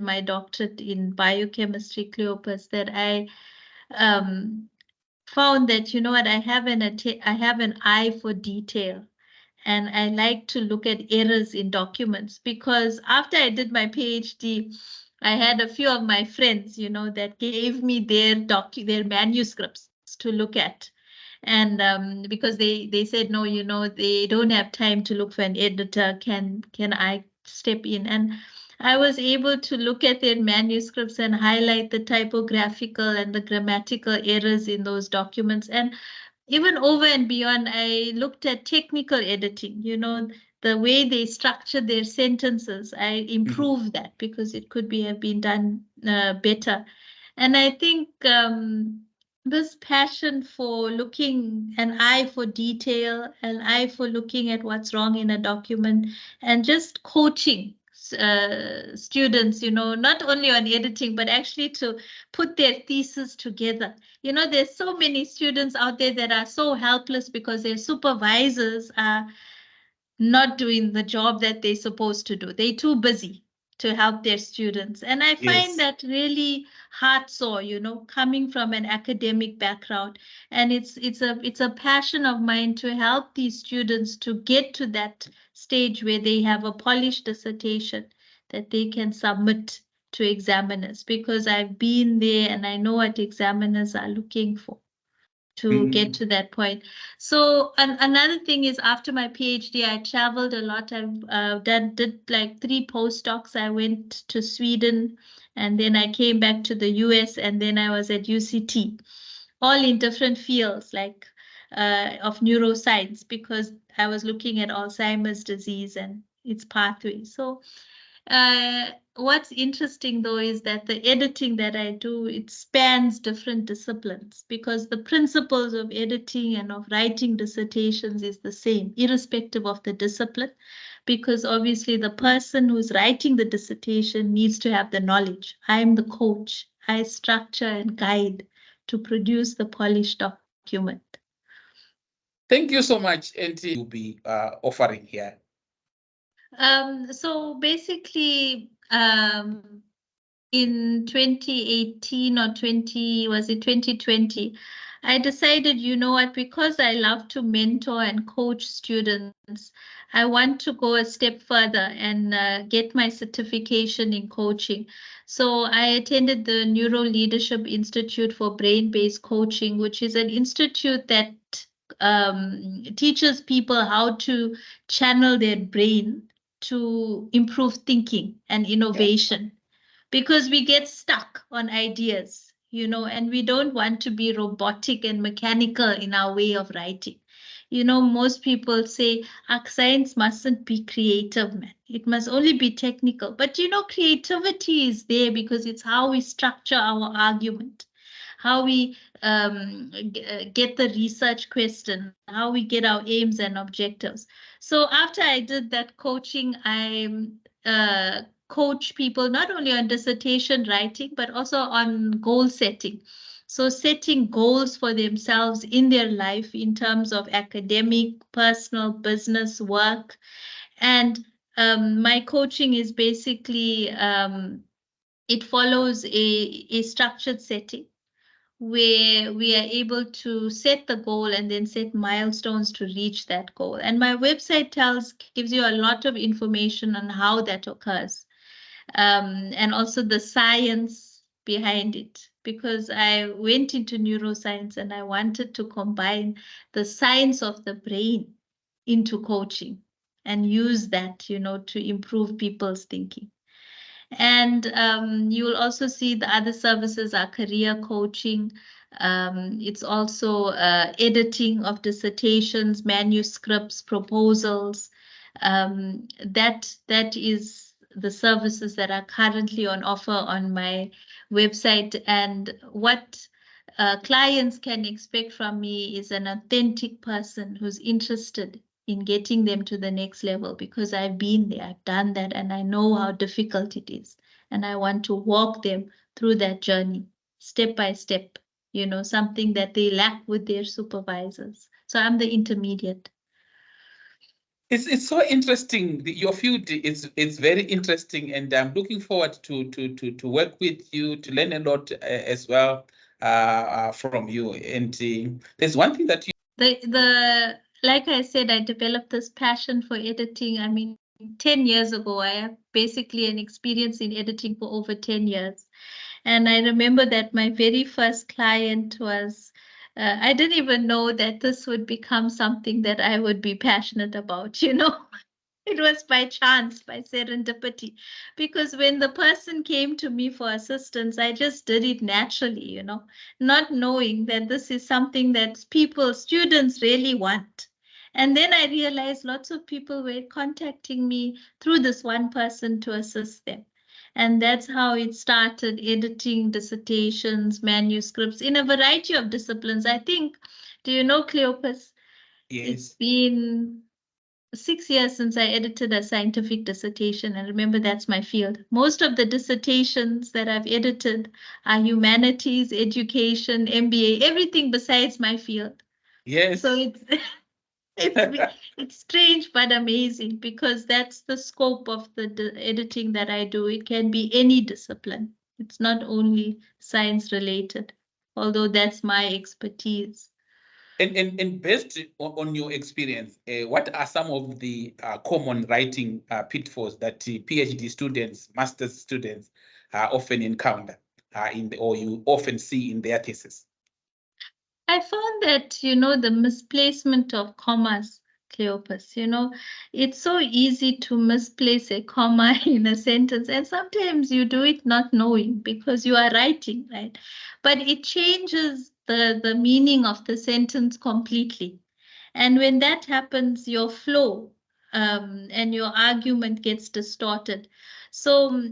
my doctorate in biochemistry, Cleopas, that I found that, you know what, I have an eye for detail. And I like to look at errors in documents, because after I did my PhD, I had a few of my friends, you know, that gave me their manuscripts to look at. And because they said, no, you know, they don't have time to look for an editor. Can I step in? And I was able to look at their manuscripts and highlight the typographical and the grammatical errors in those documents. And even over and beyond, I looked at technical editing, you know, the way they structure their sentences. I improved that, because it could have been done better. And I think this passion for looking, an eye for detail, an eye for looking at what's wrong in a document, and just coaching students, you know, not only on editing, but actually to put their thesis together. You know, there's so many students out there that are so helpless because their supervisors are not doing the job that they're supposed to do. They're too busy to help their students. And I find that really heart sore, you know, coming from an academic background. And it's a passion of mine to help these students to get to that stage where they have a polished dissertation that they can submit to examiners, because I've been there and I know what examiners are looking for to get to that point. So another thing is, after my PhD, I traveled a lot. I've did like 3 postdocs. I went to Sweden, and then I came back to the US, and then I was at UCT, all in different fields, like of neuroscience, because I was looking at Alzheimer's disease and its pathway. So what's interesting though is that the editing that I do, it spans different disciplines, because the principles of editing and of writing dissertations is the same, irrespective of the discipline, because obviously the person who's writing the dissertation needs to have the knowledge. I'm the coach. I structure and guide to produce the polished document. Thank you so much, NT, you'll be offering here. So basically, in 2018 or 2020, I decided, you know what, because I love to mentor and coach students, I want to go a step further and get my certification in coaching. So I attended the Neuro Leadership Institute for Brain-Based Coaching, which is an institute that teaches people how to channel their brain to improve thinking and innovation. Because we get stuck on ideas, you know, and we don't want to be robotic and mechanical in our way of writing. You know, most people say, science mustn't be creative, man. It must only be technical. But, you know, creativity is there because it's how we structure our argument, how we get the research question, how we get our aims and objectives. So after I did that coaching, I coach people not only on dissertation writing, but also on goal setting. So setting goals for themselves in their life in terms of academic, personal, business, work. And my coaching is basically, it follows a structured setting where we are able to set the goal and then set milestones to reach that goal. And my website gives you a lot of information on how that occurs, and also the science behind it, because I went into neuroscience and I wanted to combine the science of the brain into coaching and use that, you know, to improve people's thinking. And you will also see the other services are career coaching. It's also editing of dissertations, manuscripts, proposals. That is the services that are currently on offer on my website. And what clients can expect from me is an authentic person who's interested in getting them to the next level, because I've been there, I've done that, and I know how difficult it is. And I want to walk them through that journey step by step, you know, something that they lack with their supervisors. So I'm the intermediate. It's so interesting. Your field it's very interesting, and I'm looking forward to work with you, to learn a lot as well from you. And there's one thing that you The like I said, I developed this passion for editing. I mean, 10 years ago, I have basically an experience in editing for over 10 years. And I remember that my very first client was, I didn't even know that this would become something that I would be passionate about, you know? It was by chance, by serendipity, because when the person came to me for assistance, I just did it naturally, you know, not knowing that this is something that people, students really want. And then I realized lots of people were contacting me through this one person to assist them. And that's how it started, editing dissertations, manuscripts in a variety of disciplines. I think, do you know, Cleopas? It's yes been 6 years since I edited a scientific dissertation, and remember that's my field. Most of the dissertations that I've edited are humanities, education, MBA, everything besides my field. So yes it's strange but amazing because that's the scope of the editing that I do. It can be any discipline. It's not only science related, although that's my expertise. and based on your experience, what are some of the common writing pitfalls that PhD students, master's students often encounter or you often see in their thesis? I found that, you know, the misplacement of commas, Cleopas, you know, it's so easy to misplace a comma in a sentence. And sometimes you do it not knowing because you are writing, right? But it changes the meaning of the sentence completely. And when that happens, your flow and your argument gets distorted. So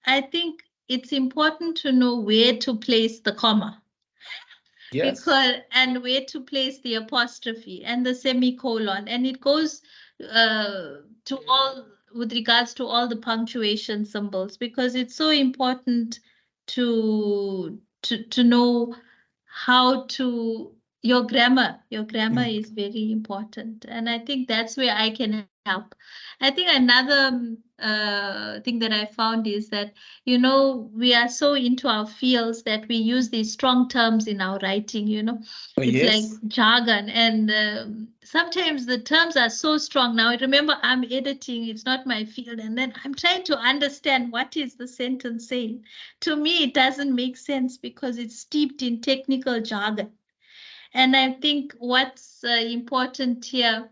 I think it's important to know where to place the comma Yes. because and where to place the apostrophe and the semicolon, and it goes to all with regards to all the punctuation symbols because it's so important to know how to your grammar Mm. is very important, and I think that's where I can help. I think another thing that I found is that, you know, we are so into our fields that we use these strong terms in our writing, you know. Oh, It's like yes. jargon, and sometimes the terms are so strong. Now, remember, I'm editing, it's not my field, and then I'm trying to understand what is the sentence saying. To me, it doesn't make sense because it's steeped in technical jargon. And I think what's important here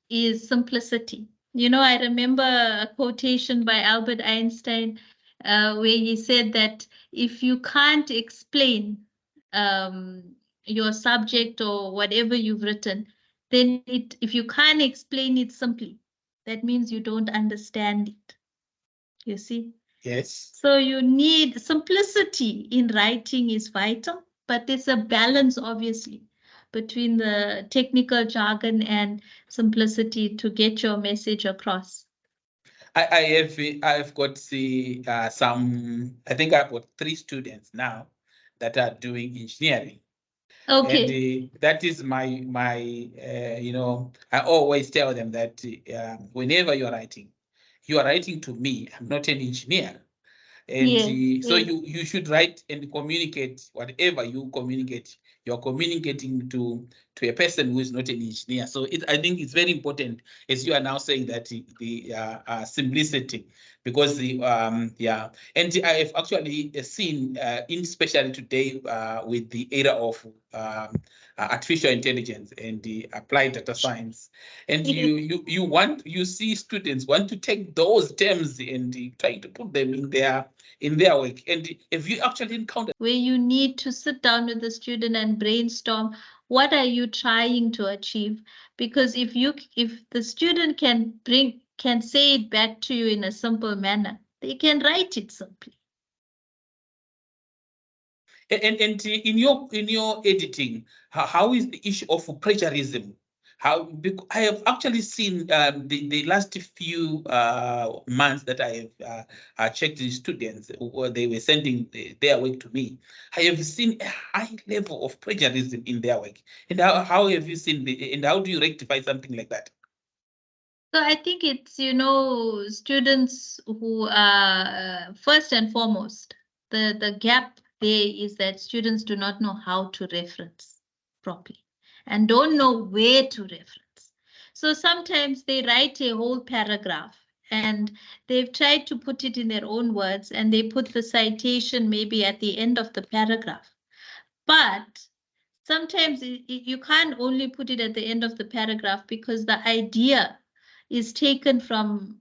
is simplicity. You know, I remember a quotation by Albert Einstein where he said that if you can't explain um, your subject or whatever you've written, then if you can't explain it simply, that means you don't understand it. You see? Yes. So you need simplicity in writing is vital, but there's a balance, obviously, between the technical jargon and simplicity to get your message across. I've got some. I think I've got 3 students now that are doing engineering, and Okay. that is my I always tell them that whenever you are writing to me. I'm not an engineer. And Yes, so yes. you should write and communicate whatever you communicate. You're communicating to a person who is not an engineer. So I think it's very important, as you are now saying, that the simplicity, because yeah, and I have actually seen, in especially today with the era of artificial intelligence and the applied data science, and Yes. you see students want to take those terms and try to put them in their work. And if you actually encounter Where you need to sit down with the student and brainstorm what are you trying to achieve, because if the student can say it back to you in a simple manner, they can write it simply. and in your editing, how is the issue of plagiarism? I have actually seen the last few months that I have checked the students they were sending their work to me. I have seen a high level of plagiarism in their work. And how have you seen and how do you rectify something like that? So I think it's, students who are first and foremost, the gap there is that students do not know how to reference properly and don't know where to reference. So sometimes they write a whole paragraph and they've tried to put it in their own words and they put the citation maybe at the end of the paragraph. But sometimes you can't only put it at the end of the paragraph because the idea is taken from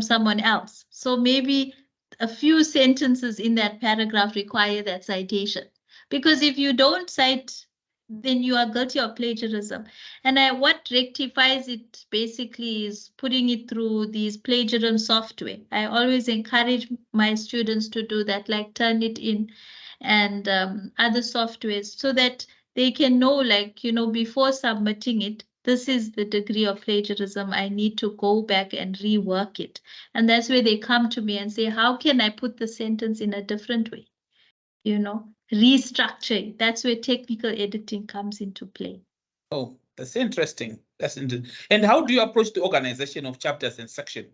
someone else. So maybe a few sentences in that paragraph require that citation. Because if you don't cite, then you are guilty of plagiarism. And what rectifies it basically is putting it through these plagiarism software. I always encourage my students to do that, like Turnitin and other softwares so that they can know, like, before submitting it, this is the degree of plagiarism. I need to go back and rework it. And that's where they come to me and say, how can I put the sentence in a different way? Restructuring. That's where technical editing comes into play. Oh, that's interesting. That's interesting. And how do you approach the organization of chapters and sections?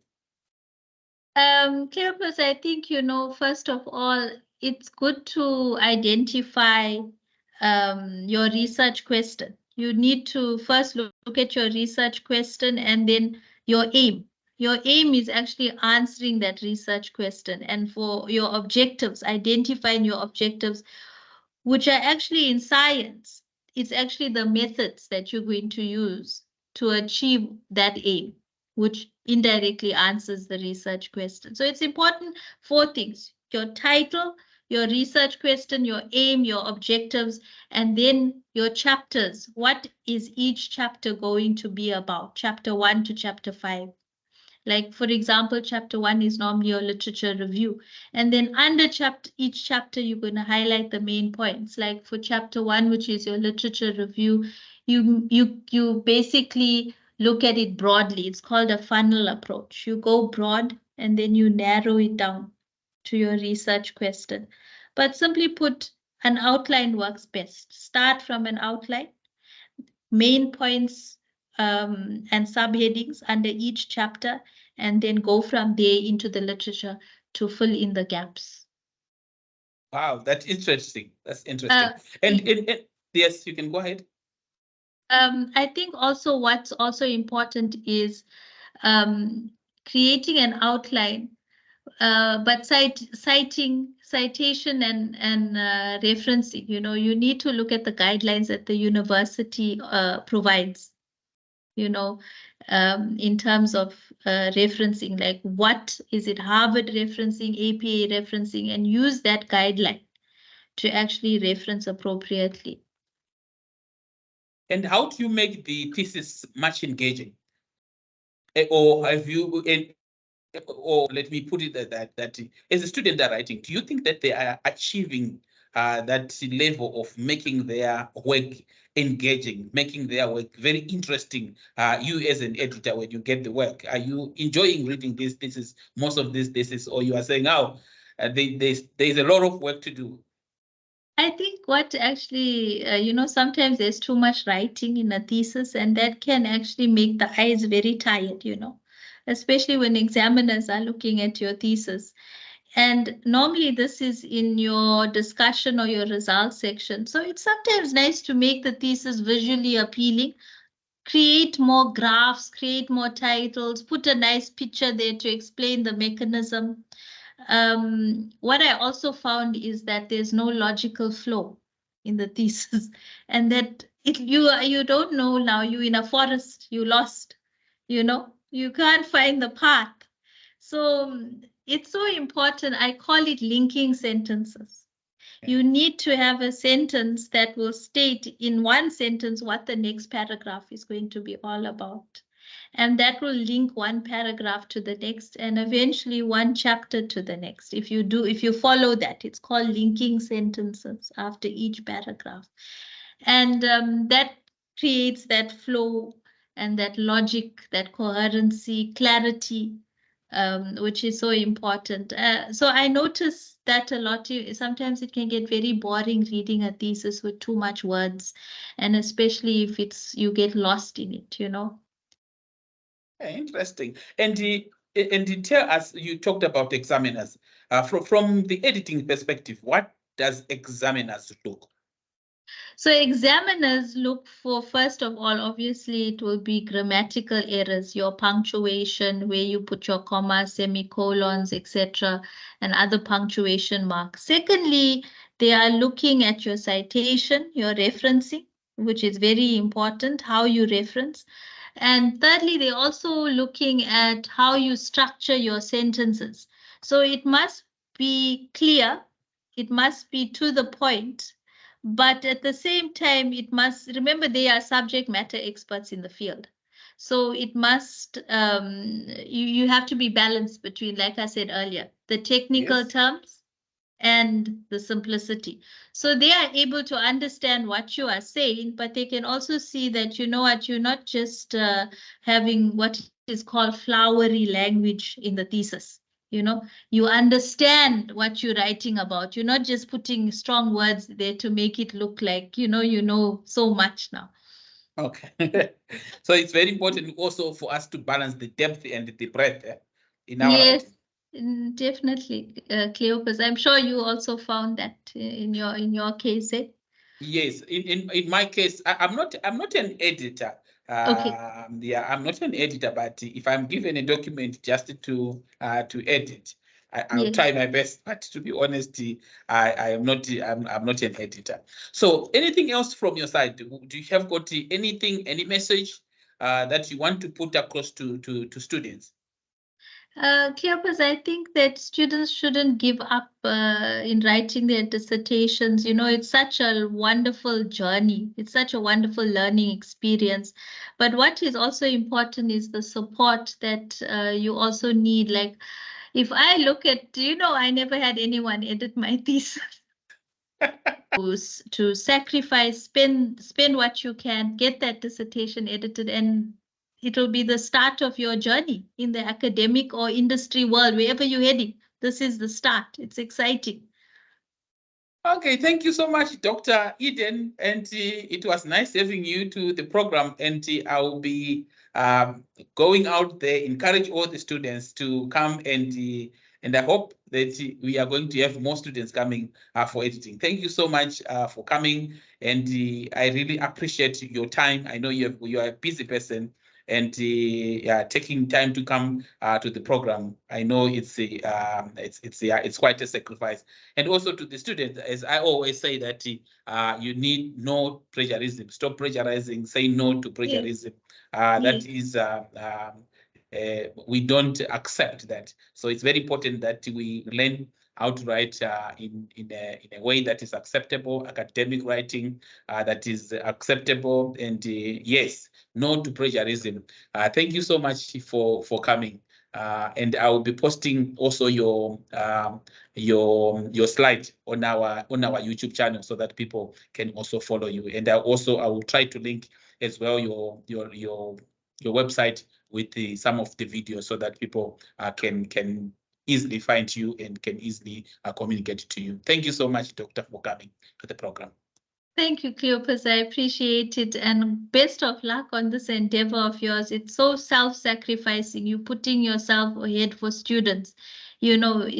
Cleopas, I think, first of all, it's good to identify your research question. You need to first look at your research question and then your aim. Your aim is actually answering that research question. And for your objectives, identifying your objectives, which are actually in science, it's actually the methods that you're going to use to achieve that aim, which indirectly answers the research question. So it's important, four things: your title, your research question, your aim, your objectives, and then your chapters. What is each chapter going to be about? Chapter 1 to chapter 5. Like, for example, chapter 1 is normally your literature review. And then under each chapter, you're going to highlight the main points. Like for chapter 1, which is your literature review, you basically look at it broadly. It's called a funnel approach. You go broad and then you narrow it down to your research question. But simply put, an outline works best. Start from an outline, main points and subheadings under each chapter, and then go from there into the literature to fill in the gaps. Wow, that's interesting. That's interesting. And yes, you can go ahead. I think also what's also important is creating an outline, but citation and referencing. You need to look at the guidelines that the university provides. In terms of referencing, like what is it, Harvard referencing, APA referencing, and use that guideline to actually reference appropriately. And how do you make the thesis much engaging? Or have you, or let me put it that as a student are writing, do you think that they are achieving that level of making their work engaging, making their work very interesting? You as an editor, when you get the work, are you enjoying reading these theses, most of these theses, or you are saying, oh, there's a lot of work to do? I think what actually, sometimes there's too much writing in a thesis, and that can actually make the eyes very tired, especially when examiners are looking at your thesis. And normally this is in your discussion or your results section. So it's sometimes nice to make the thesis visually appealing, create more graphs, create more titles, put a nice picture there to explain the mechanism. What I also found is that there's no logical flow in the thesis, and that if you don't know, now you're in a forest, you lost, you can't find the path. So it's so important. I call it linking sentences. You need to have a sentence that will state in one sentence what the next paragraph is going to be all about. And that will link one paragraph to the next and eventually one chapter to the next. If you follow that, it's called linking sentences after each paragraph. And that creates that flow and that logic, that coherency, clarity, which is so important. So I notice that a lot. Sometimes it can get very boring reading a thesis with too much words, and especially if you get lost in it. Interesting. And tell us, you talked about examiners. From the editing perspective, what does examiners look? So examiners look for, first of all, obviously it will be grammatical errors, your punctuation, where you put your commas, semicolons, etc., and other punctuation marks. Secondly, they are looking at your citation, your referencing, which is very important, how you reference. And thirdly, they're also looking at how you structure your sentences. So it must be clear, it must be to the point, but at the same time, it must remember they are subject matter experts in the field. So it must, you have to be balanced between, like I said earlier, the technical Yes. terms and the simplicity. So they are able to understand what you are saying, but they can also see that, you know what, you're not just having what is called flowery language in the thesis. You understand what you're writing about. You're not just putting strong words there to make it look like, you know so much now. Okay. So it's very important also for us to balance the depth and the breadth in our Yes, writing. definitely, Cleopas. I'm sure you also found that in your case, eh? Yes, in my case, I'm not an editor. Okay. Yeah, I'm not an editor, but if I'm given a document just to edit, I'll Yes. try my best. But to be honest, I am not I'm not an editor. So anything else from your side? Do you have got anything, any message that you want to put across to students? Cleopas, I think that students shouldn't give up in writing their dissertations. It's such a wonderful journey. It's such a wonderful learning experience. But what is also important is the support that you also need. Like, if I look at, I never had anyone edit my thesis. To sacrifice, spend what you can, get that dissertation edited, and it'll be the start of your journey in the academic or industry world, wherever you're heading. This is the start. It's exciting. Okay, thank you so much, Dr. Eden, and it was nice having you to the program. And I'll be going out there, encourage all the students to come, and I hope that we are going to have more students coming for editing. Thank you so much for coming, and I really appreciate your time. I know you are a busy person, and yeah, taking time to come to the program. I know it's quite a sacrifice. And also to the students, as I always say, that you need no plagiarism. Stop plagiarizing. Say no to Yes, plagiarism. yes. That is, we don't accept that. So it's very important that we learn how to write in a way that is acceptable, academic writing that is acceptable, and yes, no to plagiarism. Thank you so much for coming. And I will be posting also your slide on our YouTube channel so that people can also follow you. And I will try to link as well your website with some of the videos so that people can easily find you and can easily communicate to you. Thank you so much, Doctor, for coming to the program. Thank you, Cleopas. I appreciate it. And best of luck on this endeavor of yours. It's so self-sacrificing. You're putting yourself ahead for students.